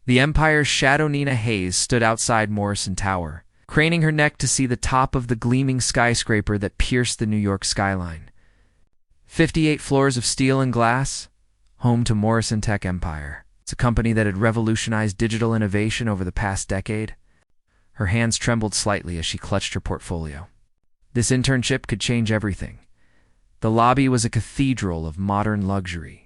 The Empire's shadow Nina Hayes stood outside Morrison Tower, craning her neck to see the top of the gleaming skyscraper that pierced the New York skyline. 58 floors of steel and glass, home to Morrison Tech Empire. It's a company that had revolutionized digital innovation over the past decade. Her hands trembled slightly as she clutched her portfolio. This internship could change everything. The lobby was a cathedral of modern luxury.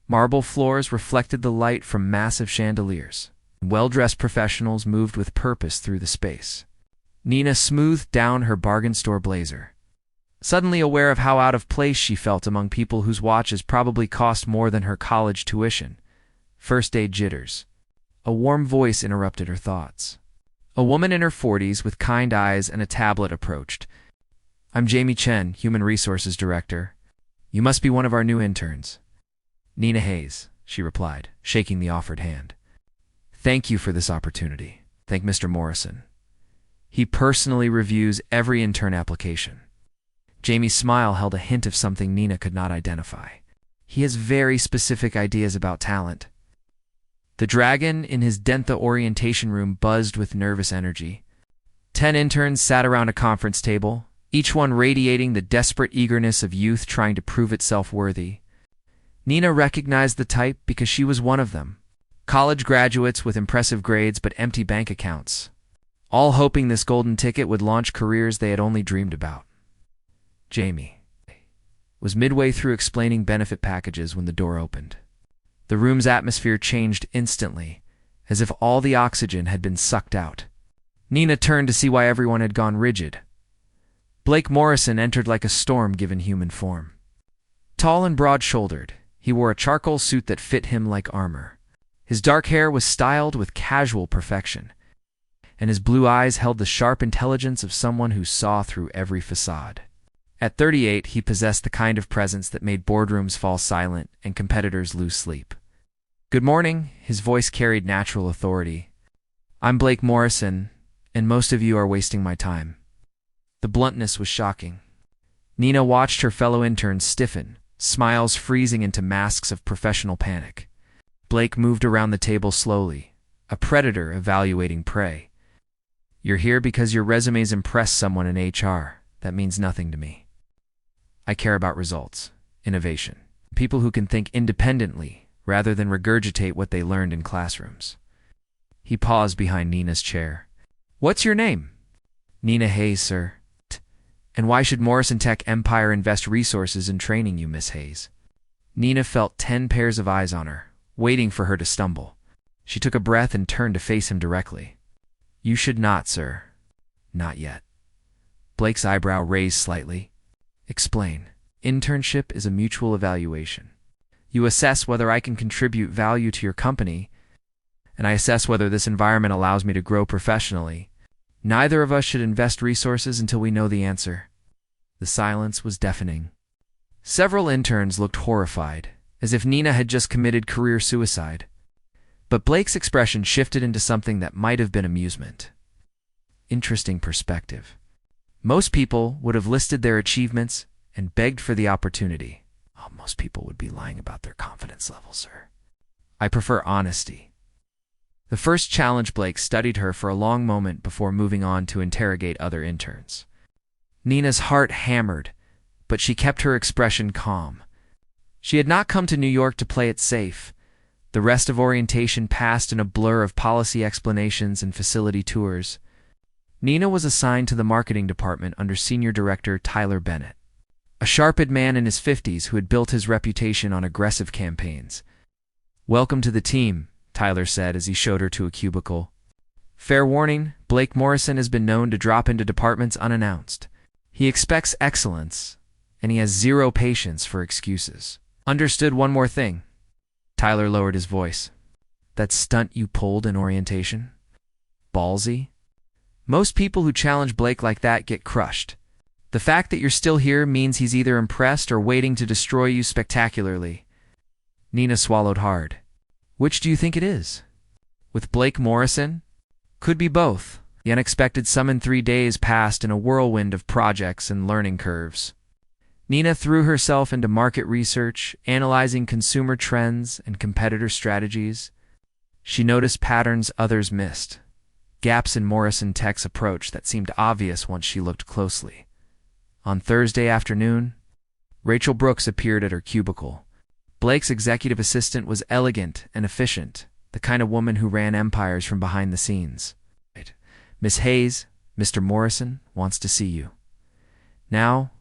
Marble floors reflected the light from massive chandeliers. Well-dressed professionals moved with purpose through the space. Nina smoothed down her bargain store blazer, suddenly aware of how out of place she felt among people whose watches probably cost more than her college tuition. First-day jitters. A warm voice interrupted her thoughts. A woman in her 40s with kind eyes and a tablet approached. "I'm Jamie Chen, Human Resources Director. You must be one of our new interns." "Nina Hayes," she replied, shaking the offered hand. "Thank you for this opportunity. Thank Mr. Morrison. He personally reviews every intern application." Jamie's smile held a hint of something Nina could not identify. "He has very specific ideas about talent." The dragon in his Dentha orientation room buzzed with nervous energy. 10 interns sat around a conference table, each one radiating the desperate eagerness of youth trying to prove itself worthy. Nina recognized the type because she was one of them. College graduates with impressive grades but empty bank accounts, all hoping this golden ticket would launch careers they had only dreamed about. Jamie was midway through explaining benefit packages when the door opened. The room's atmosphere changed instantly, as if all the oxygen had been sucked out. Nina turned to see why everyone had gone rigid. Blake Morrison entered like a storm given human form. Tall and broad-shouldered, he wore a charcoal suit that fit him like armor. His dark hair was styled with casual perfection, and his blue eyes held the sharp intelligence of someone who saw through every facade. At 38, he possessed the kind of presence that made boardrooms fall silent and competitors lose sleep. "Good morning," his voice carried natural authority. "I'm Blake Morrison, and most of you are wasting my time." The bluntness was shocking. Nina watched her fellow interns stiffen, smiles freezing into masks of professional panic. Blake moved around the table slowly, a predator evaluating prey. "You're here because your resumes impress someone in HR. That means nothing to me. I care about results, innovation, people who can think independently rather than regurgitate what they learned in classrooms." He paused behind Nina's chair. "What's your name?" "Nina Hayes, sir." "And why should Morrison Tech Empire invest resources in training you, Miss Hayes?" Nina felt 10 pairs of eyes on her, waiting for her to stumble. She took a breath and turned to face him directly. "You should not, sir. Not yet." Blake's eyebrow raised slightly. "Explain." "Internship is a mutual evaluation. You assess whether I can contribute value to your company, and I assess whether this environment allows me to grow professionally. Neither of us should invest resources until we know the answer." The silence was deafening. Several interns looked horrified, as if Nina had just committed career suicide. But Blake's expression shifted into something that might have been amusement. Interesting perspective. Most people would have listed their achievements and begged for the opportunity. "Oh, most people would be lying about their confidence level, sir. I prefer honesty." The first challenge Blake studied her for a long moment before moving on to interrogate other interns. Nina's heart hammered, but she kept her expression calm. She had not come to New York to play it safe. The rest of orientation passed in a blur of policy explanations and facility tours. Nina was assigned to the marketing department under Senior Director Tyler Bennett, a sharp-eyed man in his 50s who had built his reputation on aggressive campaigns. "Welcome to the team," Tyler said as he showed her to a cubicle. "Fair warning, Blake Morrison has been known to drop into departments unannounced. He expects excellence, and he has zero patience for excuses." "Understood. One more thing." Tyler lowered his voice. "That stunt you pulled in orientation? Ballsy? Most people who challenge Blake like that get crushed. The fact that you're still here means he's either impressed or waiting to destroy you spectacularly." Nina swallowed hard. "Which do you think it is?" "With Blake Morrison? Could be both." The unexpected summon 3 days passed in a whirlwind of projects and learning curves. Nina threw herself into market research, analyzing consumer trends and competitor strategies. She noticed patterns others missed, gaps in Morrison Tech's approach that seemed obvious once she looked closely. On Thursday afternoon, Rachel Brooks appeared at her cubicle. Blake's executive assistant was elegant and efficient, the kind of woman who ran empires from behind the scenes. "Miss Hayes, Mr. Morrison wants to see you." "Now?"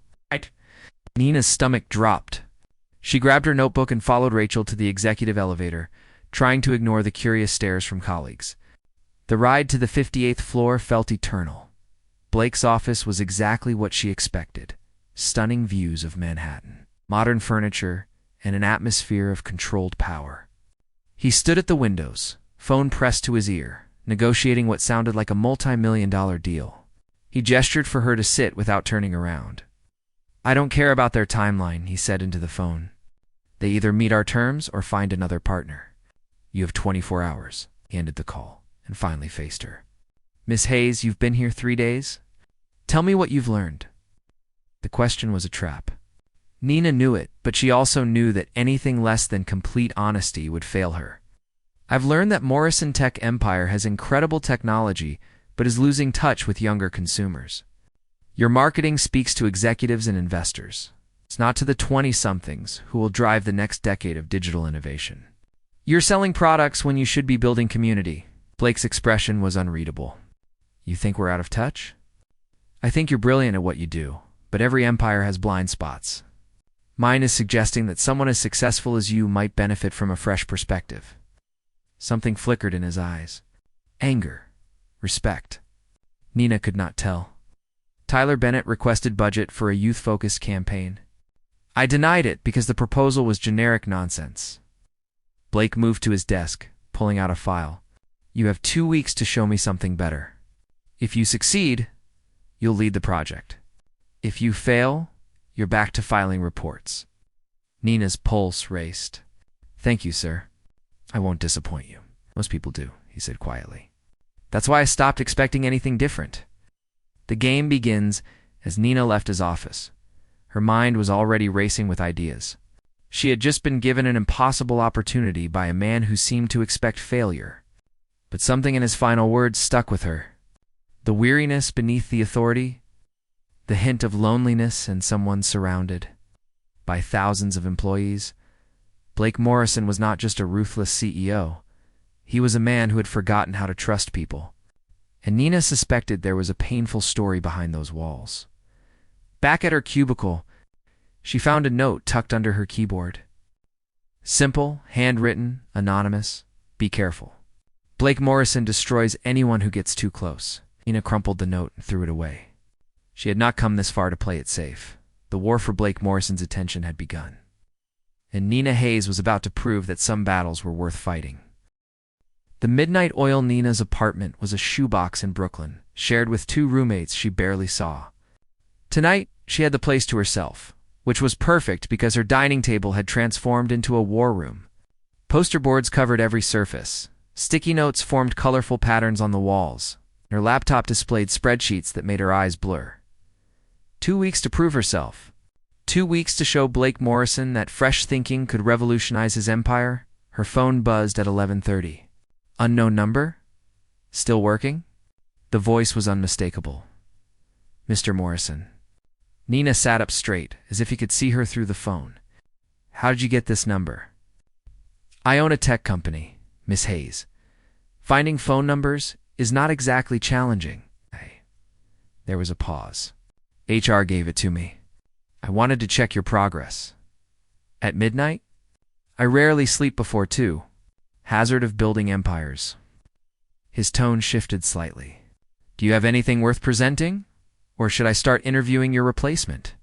Nina's stomach dropped. She grabbed her notebook and followed Rachel to the executive elevator, trying to ignore the curious stares from colleagues. The ride to the 58th floor felt eternal. Blake's office was exactly what she expected: stunning views of Manhattan, modern furniture, and an atmosphere of controlled power. He stood at the windows, phone pressed to his ear, negotiating what sounded like a multi-million-dollar deal. He gestured for her to sit without turning around. "I don't care about their timeline," he said into the phone. "They either meet our terms or find another partner. You have 24 hours. He ended the call and finally faced her. "Miss Hayes, you've been here 3 days? Tell me what you've learned." The question was a trap. Nina knew it, but she also knew that anything less than complete honesty would fail her. "I've learned that Morrison Tech Empire has incredible technology, but is losing touch with younger consumers. Your marketing speaks to executives and investors. It's not to the 20-somethings who will drive the next decade of digital innovation. You're selling products when you should be building community." Blake's expression was unreadable. "You think we're out of touch?" "I think you're brilliant at what you do, but every empire has blind spots. Mine is suggesting that someone as successful as you might benefit from a fresh perspective." Something flickered in his eyes. Anger. Respect. Nina could not tell. Tyler Bennett requested budget for a youth-focused campaign. I denied it because the proposal was generic nonsense. Blake moved to his desk, pulling out a file. "You have 2 weeks to show me something better. If you succeed, you'll lead the project. If you fail, you're back to filing reports." Nina's pulse raced. "Thank you, sir. I won't disappoint you. Most people do," he said quietly. "That's why I stopped expecting anything different." The game begins as Nina left his office. Her mind was already racing with ideas. She had just been given an impossible opportunity by a man who seemed to expect failure. But something in his final words stuck with her. The weariness beneath the authority, the hint of loneliness in someone surrounded by thousands of employees. Blake Morrison was not just a ruthless CEO. He was a man who had forgotten how to trust people. And Nina suspected there was a painful story behind those walls. Back at her cubicle, she found a note tucked under her keyboard. Simple, handwritten, anonymous. "Be careful. Blake Morrison destroys anyone who gets too close." Nina crumpled the note and threw it away. She had not come this far to play it safe. The war for Blake Morrison's attention had begun. And Nina Hayes was about to prove that some battles were worth fighting. The Midnight Oil Nina's apartment was a shoebox in Brooklyn, shared with 2 roommates she barely saw. Tonight, she had the place to herself, which was perfect because her dining table had transformed into a war room. Poster boards covered every surface. Sticky notes formed colorful patterns on the walls. Her laptop displayed spreadsheets that made her eyes blur. 2 weeks to prove herself. 2 weeks to show Blake Morrison that fresh thinking could revolutionize his empire. Her phone buzzed at 11:30. Unknown number? Still working? The voice was unmistakable. "Mr. Morrison." Nina sat up straight, as if he could see her through the phone. "How did you get this number?" "I own a tech company, Miss Hayes. Finding phone numbers is not exactly challenging." There was a pause. "HR gave it to me. I wanted to check your progress." "At midnight?" "I rarely sleep before 2. Hazard of building empires." His tone shifted slightly. "Do you have anything worth presenting? Or should I start interviewing your replacement?"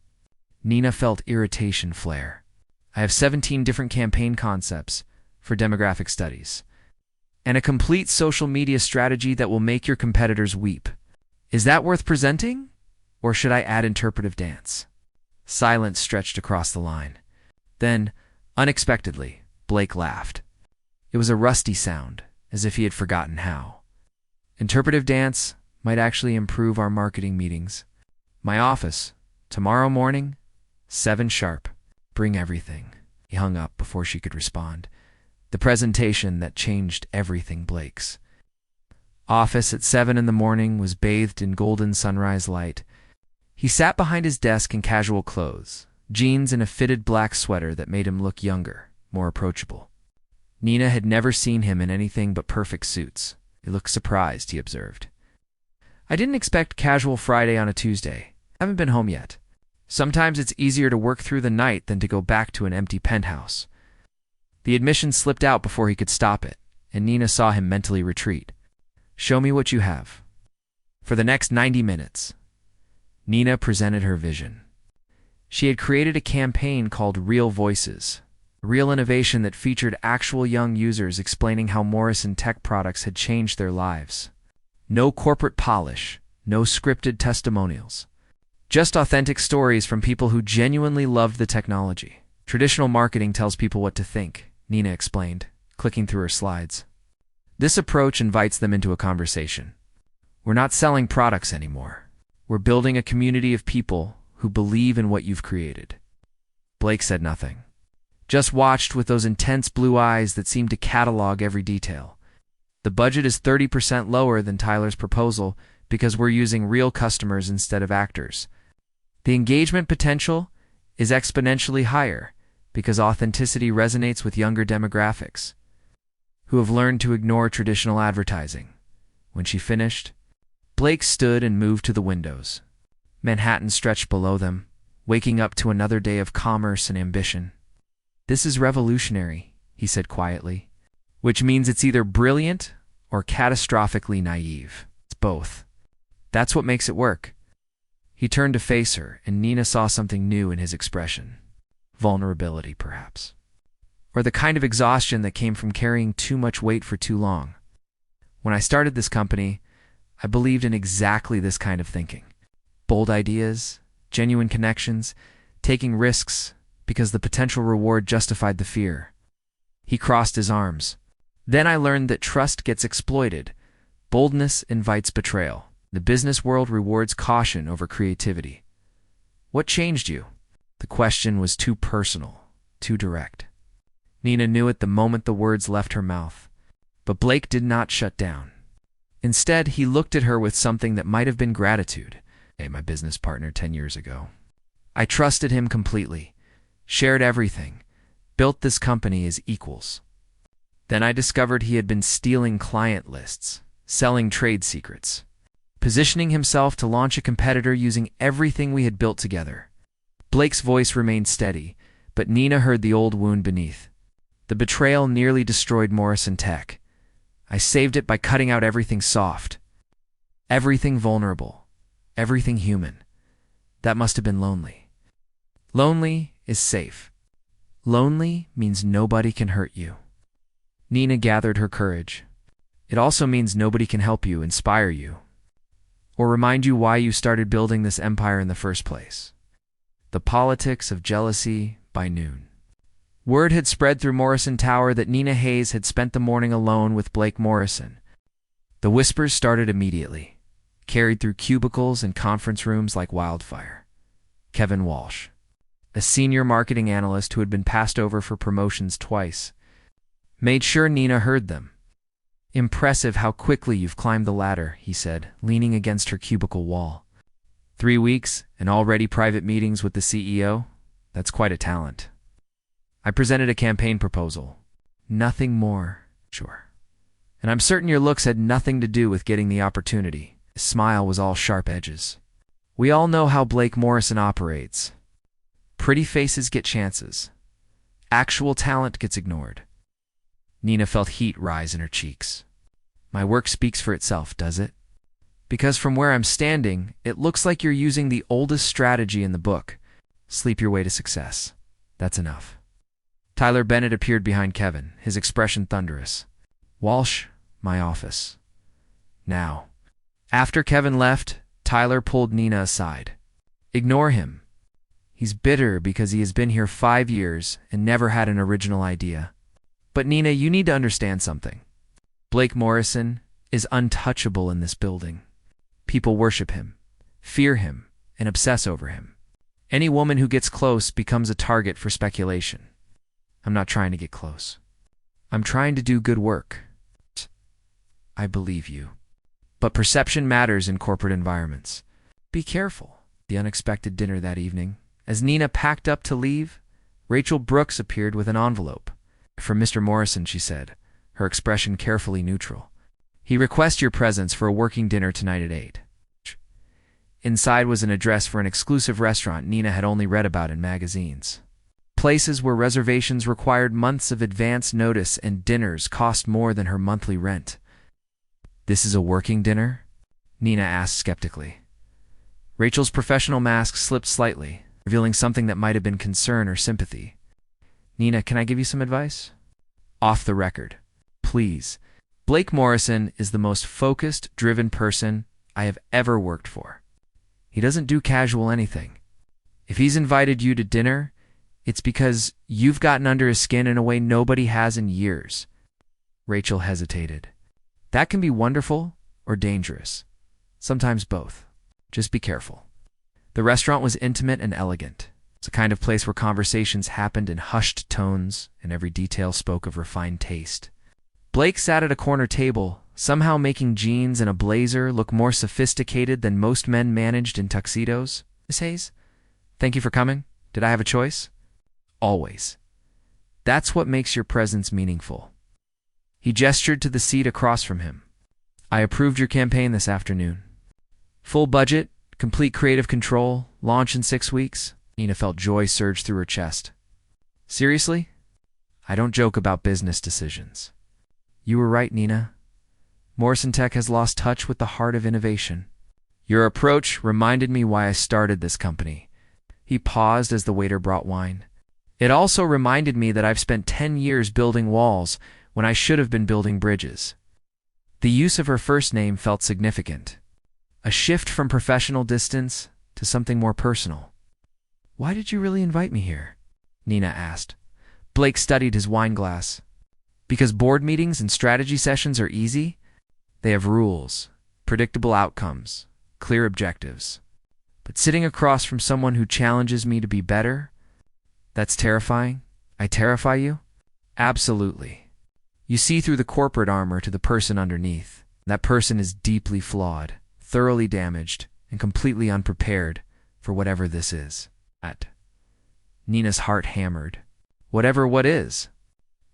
Nina felt irritation flare. "I have 17 different campaign concepts for demographic studies, and a complete social media strategy that will make your competitors weep. Is that worth presenting? Or should I add interpretive dance?" Silence stretched across the line. Then, unexpectedly, Blake laughed. It was a rusty sound, as if he had forgotten how. "Interpretive dance might actually improve our marketing meetings. My office, tomorrow morning, 7 sharp. Bring everything." He hung up before she could respond. The presentation that changed everything. Blake's office at 7 in the morning was bathed in golden sunrise light. He sat behind his desk in casual clothes, jeans and a fitted black sweater that made him look younger, more approachable. Nina had never seen him in anything but perfect suits. He looked surprised, he observed. I didn't expect casual Friday on a Tuesday. Haven't been home yet. Sometimes it's easier to work through the night than to go back to an empty penthouse. The admission slipped out before he could stop it, and Nina saw him mentally retreat. Show me what you have. For the next 90 minutes, Nina presented her vision. She had created a campaign called Real Voices, a real innovation that featured actual young users explaining how Morrison tech products had changed their lives. No corporate polish, no scripted testimonials. Just authentic stories from people who genuinely loved the technology. Traditional marketing tells people what to think, Nina explained, clicking through her slides. This approach invites them into a conversation. We're not selling products anymore. We're building a community of people who believe in what you've created. Blake said nothing. Just watched with those intense blue eyes that seemed to catalog every detail. The budget is 30% lower than Tyler's proposal because we're using real customers instead of actors. The engagement potential is exponentially higher because authenticity resonates with younger demographics who have learned to ignore traditional advertising. When she finished, Blake stood and moved to the windows. Manhattan stretched below them, waking up to another day of commerce and ambition. This is revolutionary, he said quietly, which means it's either brilliant or catastrophically naive. It's both. That's what makes it work. He turned to face her, and Nina saw something new in his expression. Vulnerability, perhaps. Or the kind of exhaustion that came from carrying too much weight for too long. When I started this company, I believed in exactly this kind of thinking. Bold ideas, genuine connections, taking risks because the potential reward justified the fear. He crossed his arms. Then I learned that trust gets exploited. Boldness invites betrayal. The business world rewards caution over creativity. What changed you? The question was too personal, too direct. Nina knew it the moment the words left her mouth. But Blake did not shut down. Instead, he looked at her with something that might have been gratitude. Hey, my business partner 10 years ago. I trusted him completely, shared everything, built this company as equals. Then I discovered he had been stealing client lists, selling trade secrets, positioning himself to launch a competitor using everything we had built together. Blake's voice remained steady, but Nina heard the old wound beneath. The betrayal nearly destroyed Morrison Tech. I saved it by cutting out everything soft, everything vulnerable, everything human. That must have been lonely. Lonely is safe. Lonely means nobody can hurt you. Nina gathered her courage. It also means nobody can help you, inspire you, or remind you why you started building this empire in the first place. The politics of jealousy by noon. Word had spread through Morrison Tower that Nina Hayes had spent the morning alone with Blake Morrison. The whispers started immediately, carried through cubicles and conference rooms like wildfire. Kevin Walsh, a senior marketing analyst who had been passed over for promotions twice, made sure Nina heard them. Impressive how quickly you've climbed the ladder, he said, leaning against her cubicle wall. 3 weeks and already private meetings with the CEO? That's quite a talent. I presented a campaign proposal. Nothing more, sure. And I'm certain your looks had nothing to do with getting the opportunity. His smile was all sharp edges. We all know how Blake Morrison operates. Pretty faces get chances. Actual talent gets ignored. Nina felt heat rise in her cheeks. My work speaks for itself, does it? Because from where I'm standing, it looks like you're using the oldest strategy in the book. Sleep your way to success. That's enough. Tyler Bennett appeared behind Kevin, his expression thunderous. Walsh, my office. Now. After Kevin left, Tyler pulled Nina aside. Ignore him. He's bitter because he has been here 5 years and never had an original idea. But Nina, you need to understand something. Blake Morrison is untouchable in this building. People worship him, fear him, and obsess over him. Any woman who gets close becomes a target for speculation. I'm not trying to get close. I'm trying to do good work. I believe you. But perception matters in corporate environments. Be careful. The unexpected dinner that evening. As Nina packed up to leave, Rachel Brooks appeared with an envelope. "From Mr. Morrison," she said, her expression carefully neutral. "He requests your presence for a working dinner tonight at 8. Inside was an address for an exclusive restaurant Nina had only read about in magazines. Places where reservations required months of advance notice and dinners cost more than her monthly rent. "This is a working dinner?" Nina asked skeptically. Rachel's professional mask slipped slightly, revealing something that might have been concern or sympathy. "Nina, can I give you some advice?" "Off the record. Please." Blake Morrison is the most focused, driven person I have ever worked for. He doesn't do casual anything. If he's invited you to dinner, it's because you've gotten under his skin in a way nobody has in years. Rachel hesitated. "That can be wonderful or dangerous. Sometimes both. Just be careful." The restaurant was intimate and elegant. It's the kind of place where conversations happened in hushed tones and every detail spoke of refined taste. Blake sat at a corner table, somehow making jeans and a blazer look more sophisticated than most men managed in tuxedos. "Miss Hayes, thank you for coming. Did I have a choice?" "Always. That's what makes your presence meaningful." He gestured to the seat across from him. "I approved your campaign this afternoon. Full budget, complete creative control, launch in 6 weeks. Nina felt joy surge through her chest. "Seriously? I don't joke about business decisions." "You were right, Nina. Morrison Tech has lost touch with the heart of innovation. Your approach reminded me why I started this company." He paused as the waiter brought wine. "It also reminded me that I've spent 10 years building walls when I should have been building bridges." The use of her first name felt significant. A shift from professional distance to something more personal. "Why did you really invite me here?" Nina asked. Blake studied his wine glass. "Because board meetings and strategy sessions are easy. They have rules, predictable outcomes, clear objectives. But sitting across from someone who challenges me to be better, that's terrifying. I terrify you?" "Absolutely. You see through the corporate armor to the person underneath. That person is deeply flawed, thoroughly damaged, and completely unprepared for whatever this is." Nina's heart hammered. "Whatever what is?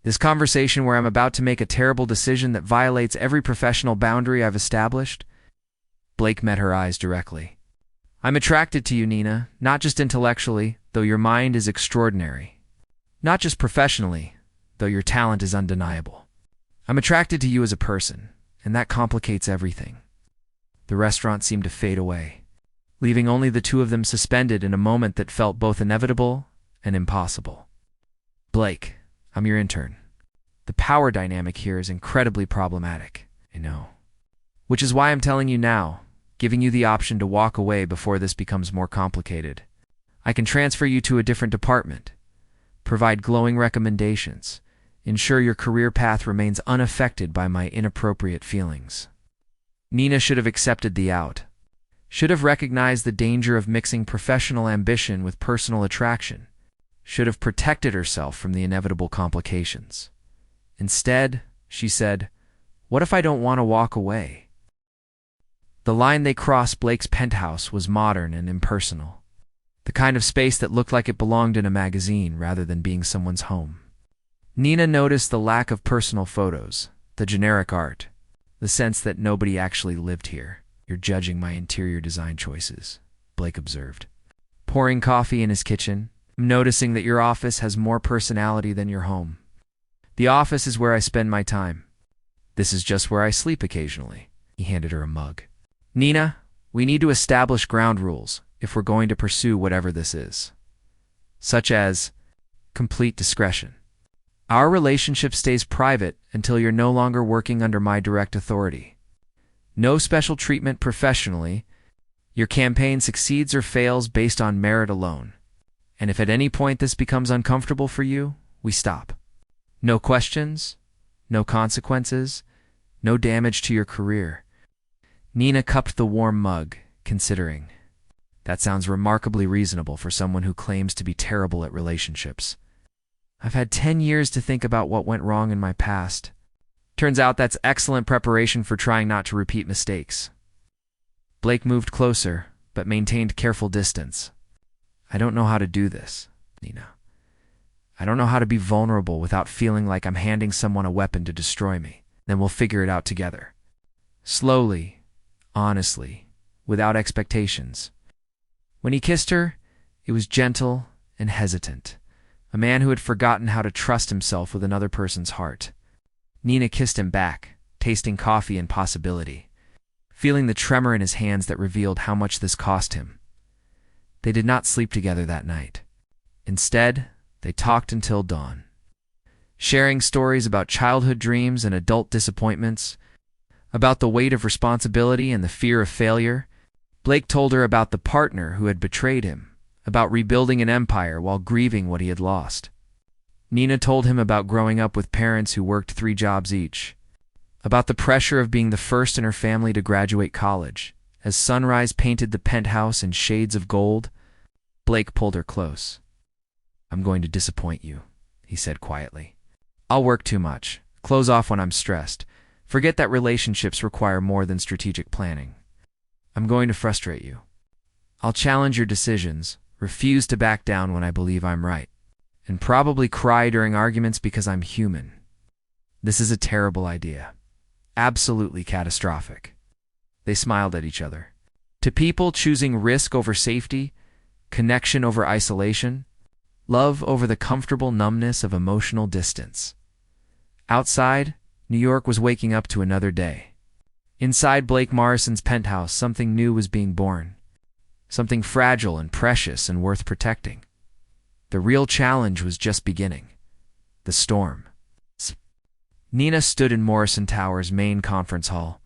This conversation where I'm about to make a terrible decision that violates every professional boundary I've established?" Blake met her eyes directly. "I'm attracted to you, Nina, not just intellectually, though your mind is extraordinary. Not just professionally, though your talent is undeniable. I'm attracted to you as a person, and that complicates everything." The restaurant seemed to fade away, leaving only the two of them suspended in a moment that felt both inevitable and impossible. "Blake, I'm your intern. The power dynamic here is incredibly problematic, I know. Which is why I'm telling you now, giving you the option to walk away before this becomes more complicated. I can transfer you to a different department, provide glowing recommendations, ensure your career path remains unaffected by my inappropriate feelings." Nina should have accepted the out. Should have recognized the danger of mixing professional ambition with personal attraction. Should have protected herself from the inevitable complications. Instead, she said, "What if I don't want to walk away?" The line they crossed Blake's penthouse was modern and impersonal. The kind of space that looked like it belonged in a magazine rather than being someone's home. Nina noticed the lack of personal photos, the generic art, the sense that nobody actually lived here. "You're judging my interior design choices," Blake observed. Pouring coffee in his kitchen, "I'm noticing that your office has more personality than your home." "The office is where I spend my time. This is just where I sleep occasionally." He handed her a mug. "Nina, we need to establish ground rules if we're going to pursue whatever this is. Such as complete discretion. Our relationship stays private until you're no longer working under my direct authority. No special treatment professionally. Your campaign succeeds or fails based on merit alone. And if at any point this becomes uncomfortable for you, we stop. No questions, no consequences, no damage to your career." Nina cupped the warm mug, considering. That sounds remarkably reasonable for someone who claims to be terrible at relationships. I've had 10 years to think about what went wrong in my past. Turns out that's excellent preparation for trying not to repeat mistakes. Blake moved closer, but maintained careful distance. I don't know how to do this, Nina. I don't know how to be vulnerable without feeling like I'm handing someone a weapon to destroy me. Then we'll figure it out together. Slowly, honestly, without expectations. When he kissed her, it was gentle and hesitant. A man who had forgotten how to trust himself with another person's heart. Nina kissed him back, tasting coffee and possibility, feeling the tremor in his hands that revealed how much this cost him. They did not sleep together that night. Instead, they talked until dawn, sharing stories about childhood dreams and adult disappointments, about the weight of responsibility and the fear of failure. Blake told her about the partner who had betrayed him, about rebuilding an empire while grieving what he had lost. Nina told him about growing up with parents who worked 3 jobs each, about the pressure of being the first in her family to graduate college. As sunrise painted the penthouse in shades of gold, Blake pulled her close. I'm going to disappoint you, he said quietly. I'll work too much, close off when I'm stressed, forget that relationships require more than strategic planning. I'm going to frustrate you. I'll challenge your decisions, refuse to back down when I believe I'm right, and probably cry during arguments because I'm human. This is a terrible idea. Absolutely catastrophic. They smiled at each other. To people choosing risk over safety, connection over isolation, love over the comfortable numbness of emotional distance. Outside, New York was waking up to another day. Inside Blake Morrison's penthouse, something new was being born. Something fragile and precious and worth protecting. The real challenge was just beginning. The storm. Nina stood in Morrison Tower's main conference hall,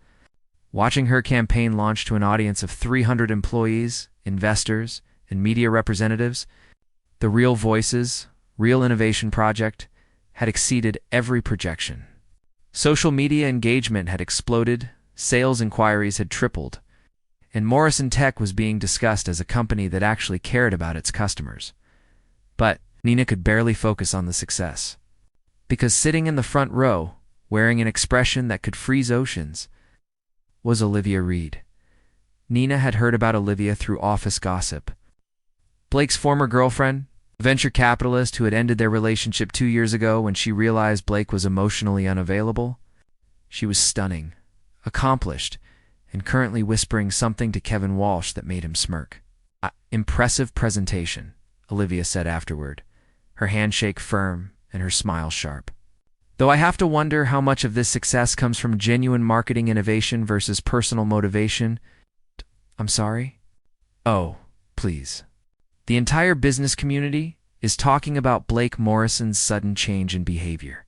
watching her campaign launch to an audience of 300 employees, investors, and media representatives. The Real Voices, Real Innovation project had exceeded every projection. Social media engagement had exploded, sales inquiries had tripled, and Morrison Tech was being discussed as a company that actually cared about its customers. But Nina could barely focus on the success. Because sitting in the front row, wearing an expression that could freeze oceans, was Olivia Reed. Nina had heard about Olivia through office gossip. Blake's former girlfriend, a venture capitalist who had ended their relationship 2 years ago when she realized Blake was emotionally unavailable. She was stunning, accomplished, and currently whispering something to Kevin Walsh that made him smirk. Impressive presentation, Olivia said afterward, her handshake firm and her smile sharp. Though I have to wonder how much of this success comes from genuine marketing innovation versus personal motivation. I'm sorry? Oh, please. The entire business community is talking about Blake Morrison's sudden change in behavior.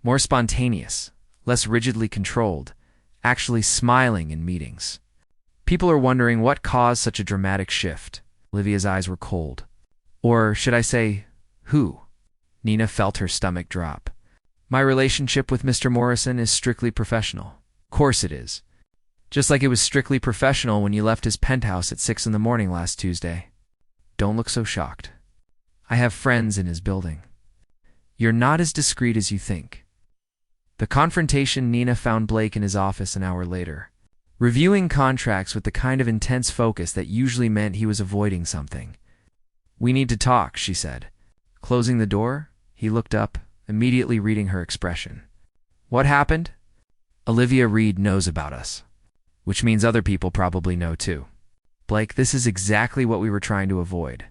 More spontaneous, less rigidly controlled, actually smiling in meetings. People are wondering what caused such a dramatic shift. Olivia's eyes were cold. Or should I say, who? Nina felt her stomach drop. My relationship with Mr. Morrison is strictly professional. Of course it is. Just like it was strictly professional when you left his penthouse at 6 in the morning last Tuesday. Don't look so shocked. I have friends in his building. You're not as discreet as you think. The confrontation. Nina found Blake in his office an hour later, reviewing contracts with the kind of intense focus that usually meant he was avoiding something. We need to talk, she said. Closing the door, he looked up, immediately reading her expression. What happened? Olivia Reed knows about us, which means other people probably know too. Blake, this is exactly what we were trying to avoid.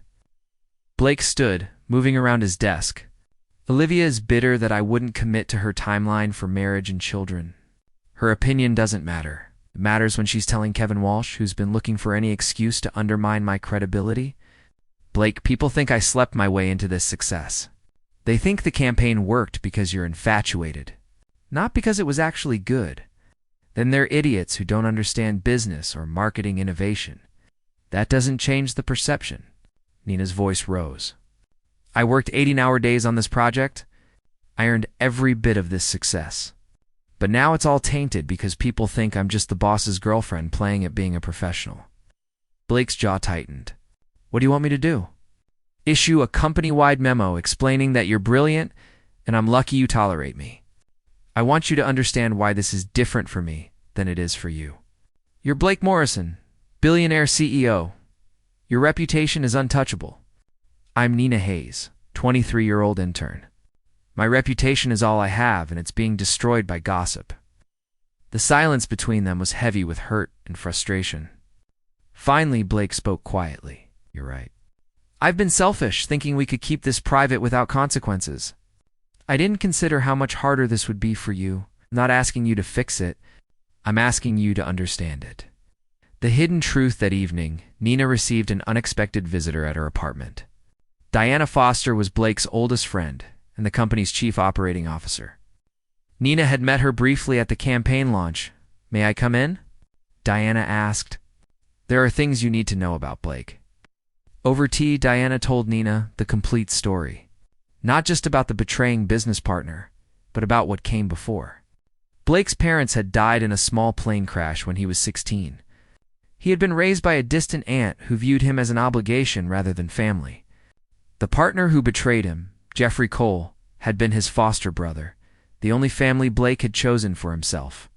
Blake stood, moving around his desk. Olivia is bitter that I wouldn't commit to her timeline for marriage and children. Her opinion doesn't matter. It matters when she's telling Kevin Walsh, who's been looking for any excuse to undermine my credibility. Blake, people think I slept my way into this success. They think the campaign worked because you're infatuated, not because it was actually good. Then they're idiots who don't understand business or marketing innovation. That doesn't change the perception. Nina's voice rose. I worked 18-hour days on this project. I earned every bit of this success. But now it's all tainted because people think I'm just the boss's girlfriend playing at being a professional. Blake's jaw tightened. What do you want me to do? issue a company-wide memo explaining that you're brilliant and I'm lucky you tolerate me. I want you to understand why this is different for me than it is for you. You're Blake Morrison, Billionaire CEO. Your reputation is untouchable. I'm Nina Hayes, 23-year-old intern. My reputation is all I have, and it's being destroyed by gossip. The silence between them was heavy with hurt and frustration. Finally, Blake spoke quietly. You're right. I've been selfish, thinking we could keep this private without consequences. I didn't consider how much harder this would be for you. I'm not asking you to fix it. I'm asking you to understand it. The hidden truth that evening, Nina received an unexpected visitor at her apartment. Diana Foster was Blake's oldest friend and the company's chief operating officer. Nina had met her briefly at the campaign launch. May I come in? Diana asked. There are things you need to know about Blake. Over tea, Diana told Nina the complete story. Not just about the betraying business partner, but about what came before. Blake's parents had died in a small plane crash when he was 16. He had been raised by a distant aunt who viewed him as an obligation rather than family. The partner who betrayed him, Jeffrey Cole, had been his foster brother, the only family Blake had chosen for himself.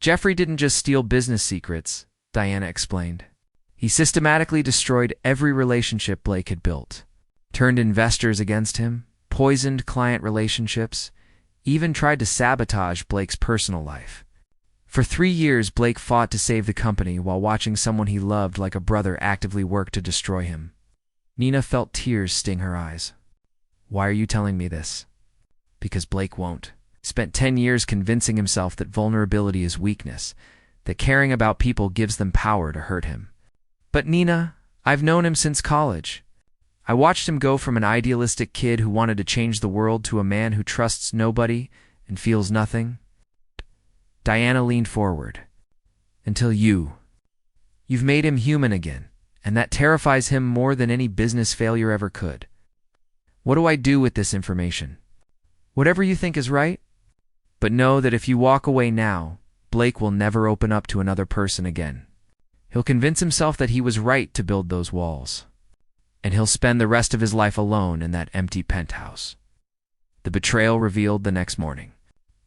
Jeffrey didn't just steal business secrets, Diana explained. He systematically destroyed every relationship Blake had built, turned investors against him, poisoned client relationships, even tried to sabotage Blake's personal life. For 3 years, Blake fought to save the company while watching someone he loved like a brother actively work to destroy him. Nina felt tears sting her eyes. Why are you telling me this? Because Blake won't. He spent 10 years convincing himself that vulnerability is weakness, that caring about people gives them power to hurt him. But Nina, I've known him since college. I watched him go from an idealistic kid who wanted to change the world to a man who trusts nobody and feels nothing. Diana leaned forward. Until you've made him human again, and that terrifies him more than any business failure ever could. What do I do with this information? Whatever you think is right. But know that if you walk away now, Blake will never open up to another person again. He'll convince himself that he was right to build those walls. And he'll spend the rest of his life alone in that empty penthouse. The betrayal revealed the next morning.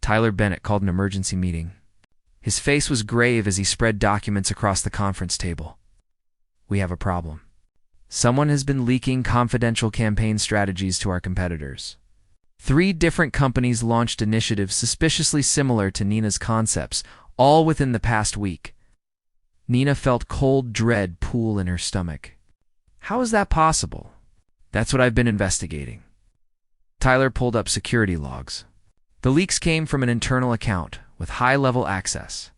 Tyler Bennett called an emergency meeting. His face was grave as he spread documents across the conference table. We have a problem. Someone has been leaking confidential campaign strategies to our competitors. 3 different companies launched initiatives suspiciously similar to Nina's concepts, all within the past week. Nina felt cold dread pool in her stomach. How is that possible? That's what I've been investigating. Tyler pulled up security logs. The leaks came from an internal account with high-level access.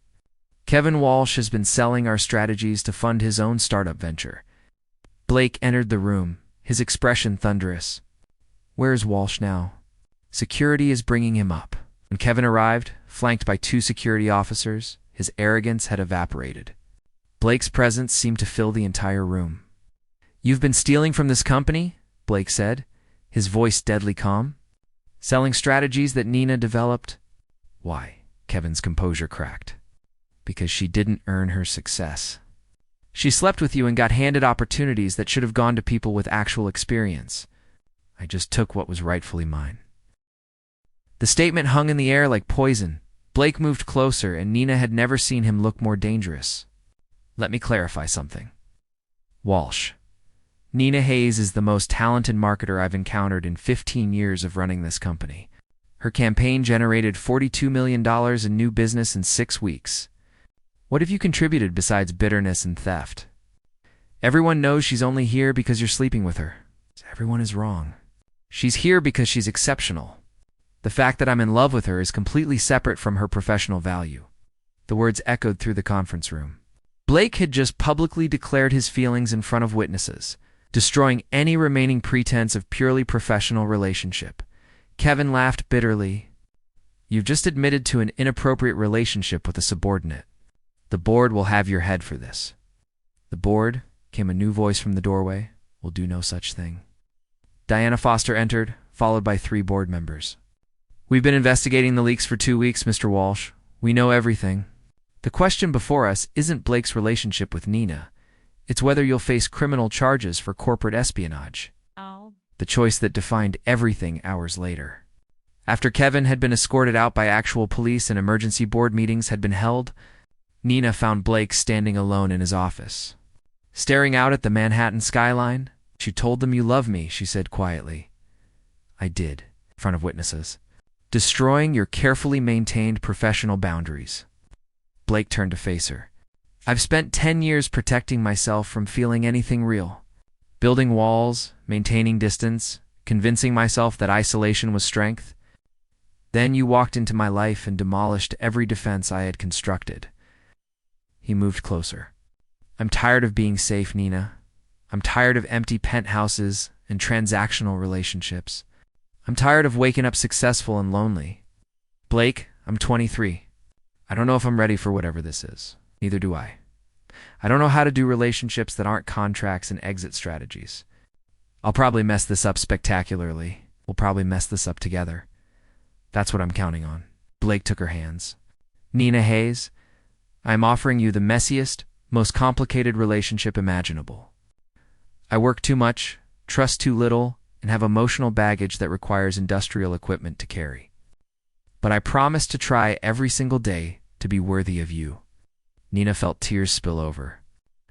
Kevin Walsh has been selling our strategies to fund his own startup venture. Blake entered the room, his expression thunderous. Where's Walsh now? Security is bringing him up. When Kevin arrived, flanked by 2 security officers, his arrogance had evaporated. Blake's presence seemed to fill the entire room. You've been stealing from this company? Blake said, his voice deadly calm. Selling strategies that Nina developed? Why? Kevin's composure cracked. Because she didn't earn her success. She slept with you and got handed opportunities that should have gone to people with actual experience. I just took what was rightfully mine. The statement hung in the air like poison. Blake moved closer, and Nina had never seen him look more dangerous. Let me clarify something. Walsh. Nina Hayes is the most talented marketer I've encountered in 15 years of running this company. Her campaign generated $42 million in new business in 6 weeks. What have you contributed besides bitterness and theft? Everyone knows she's only here because you're sleeping with her. Everyone is wrong. She's here because she's exceptional. The fact that I'm in love with her is completely separate from her professional value. The words echoed through the conference room. Blake had just publicly declared his feelings in front of witnesses, destroying any remaining pretense of purely professional relationship. Kevin laughed bitterly. You've just admitted to an inappropriate relationship with a subordinate. The board will have your head for this. The board, came a new voice from the doorway, will do no such thing. Diana Foster entered, followed by 3 board members. We've been investigating the leaks for 2 weeks, Mr. Walsh. We know everything. The question before us isn't Blake's relationship with Nina. It's whether you'll face criminal charges for corporate espionage. the choice that defined everything hours later. After Kevin had been escorted out by actual police and emergency board meetings had been held, Nina found Blake standing alone in his office. Staring out at the Manhattan skyline, "You told them you love me," she said quietly. "I did," in front of witnesses. "Destroying your carefully maintained professional boundaries." Blake turned to face her. "I've spent 10 years protecting myself from feeling anything real. Building walls, maintaining distance, convincing myself that isolation was strength. Then you walked into my life and demolished every defense I had constructed." He moved closer. "I'm tired of being safe, Nina. I'm tired of empty penthouses and transactional relationships. I'm tired of waking up successful and lonely. Blake, I'm 23. I don't know if I'm ready for whatever this is. Neither do I. I don't know how to do relationships that aren't contracts and exit strategies. I'll probably mess this up spectacularly. We'll probably mess this up together. That's what I'm counting on." Blake took her hands. "Nina Hayes, I'm offering you the messiest, most complicated relationship imaginable. I work too much, trust too little, and have emotional baggage that requires industrial equipment to carry. But I promise to try every single day to be worthy of you." Nina felt tears spill over.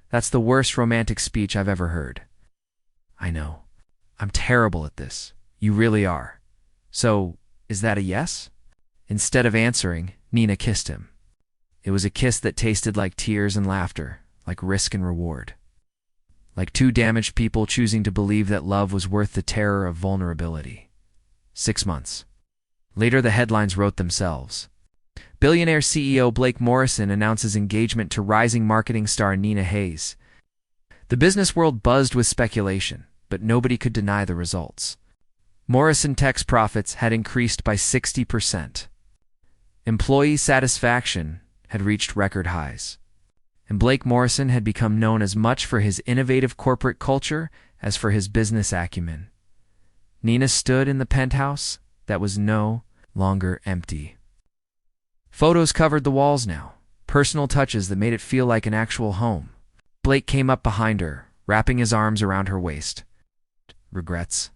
"That's the worst romantic speech I've ever heard." "I know. I'm terrible at this. You really are. So, is that a yes?" Instead of answering, Nina kissed him. It was a kiss that tasted like tears and laughter, like risk and reward. Like two damaged people choosing to believe that love was worth the terror of vulnerability. 6 months. Later, the headlines wrote themselves. Billionaire CEO Blake Morrison announces engagement to rising marketing star Nina Hayes. The business world buzzed with speculation, but nobody could deny the results. Morrison Tech's profits had increased by 60%. Employee satisfaction had reached record highs. And Blake Morrison had become known as much for his innovative corporate culture as for his business acumen. Nina stood in the penthouse that was no longer empty. Photos covered the walls now, personal touches that made it feel like an actual home. Blake came up behind her, wrapping his arms around her waist. "Regrets?"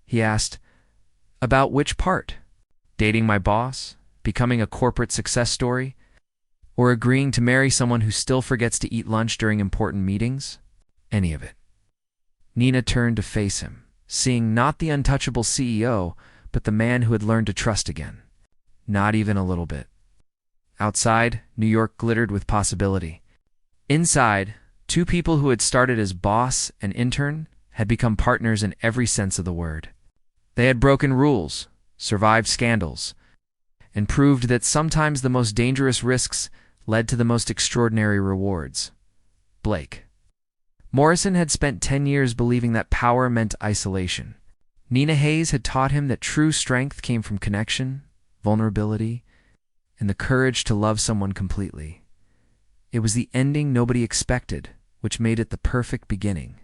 he asked. "About which part? Dating my boss? Becoming a corporate success story? Or agreeing to marry someone who still forgets to eat lunch during important meetings? Any of it." Nina turned to face him, seeing not the untouchable CEO, but the man who had learned to trust again. Not even a little bit. Outside, New York glittered with possibility. Inside, two people who had started as boss and intern had become partners in every sense of the word. They had broken rules, survived scandals, and proved that sometimes the most dangerous risks led to the most extraordinary rewards. Blake. Morrison had spent 10 years believing that power meant isolation. Nina Hayes had taught him that true strength came from connection, vulnerability, and the courage to love someone completely. It was the ending nobody expected, which made it the perfect beginning.